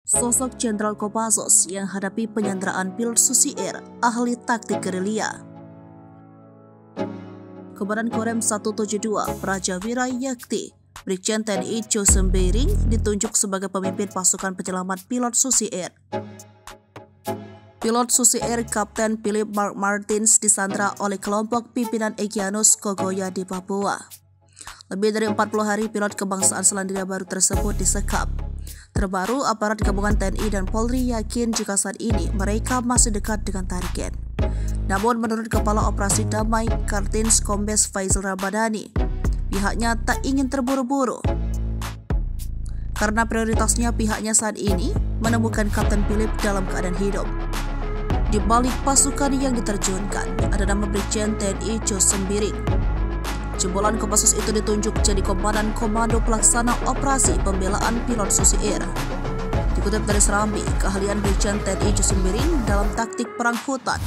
Sosok Jenderal Kopassus yang hadapi penyanderaan pilot Susi Air, ahli taktik gerilya. Komandan Korem 172 Prajawira Yakti, Brigjen TNI Cho Sembiring ditunjuk sebagai pemimpin pasukan penyelamat pilot Susi Air. Pilot Susi Air Kapten Philip Mark Martins disandra oleh kelompok pimpinan Egyanus Kogoya di Papua. Lebih dari 40 hari pilot kebangsaan Selandia Baru tersebut disekap. Terbaru, aparat gabungan TNI dan Polri yakin jika saat ini mereka masih dekat dengan target. Namun menurut Kepala Operasi Damai Kartins Kombes Faisal Ramadhani, pihaknya tak ingin terburu-buru. Karena prioritasnya pihaknya saat ini menemukan Kapten Philip dalam keadaan hidup. Di balik pasukan yang diterjunkan ada nama Brigjen TNI Cho Sembiring. Jebolan Kopassus itu ditunjuk jadi Komandan Komando Pelaksana Operasi Pembelaan Pilot Susi Air. Dikutip dari Serambi, keahlian Brigjen TNI Cho Sembiring dalam taktik perang hutan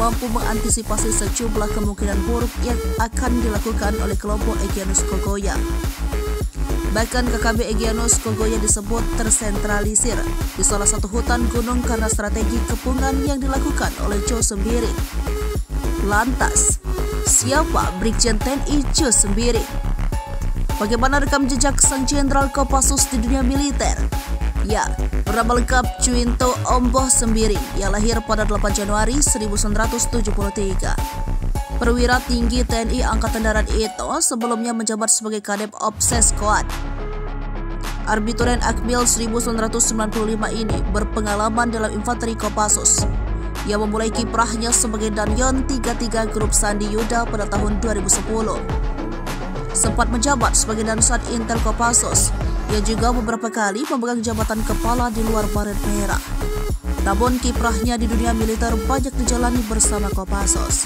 mampu mengantisipasi sejumlah kemungkinan buruk yang akan dilakukan oleh kelompok Egyanus Kogoya. Bahkan KKB Egyanus Kogoya disebut tersentralisir di salah satu hutan gunung karena strategi kepungan yang dilakukan oleh Cho Sembiring. Lantas, siapa Brigjen TNI Cho Sembiring? Bagaimana rekam jejak sang Jenderal Kopassus di dunia militer? Ya, bernama lengkap Cuinto Omboh Sembiring yang lahir pada 8 Januari 1973. Perwira tinggi TNI Angkatan Darat itu sebelumnya menjabat sebagai Kadep Obses Koat. Arbituren Akmil 1995 ini berpengalaman dalam infanteri Kopassus. Ia memulai kiprahnya sebagai Danyon 33 Grup Sandi Yuda pada tahun 2010. Sempat menjabat sebagai Dansat Intel Kopassus, ia juga beberapa kali memegang jabatan kepala di luar Baret Merah. Namun kiprahnya di dunia militer banyak dijalani bersama Kopassus.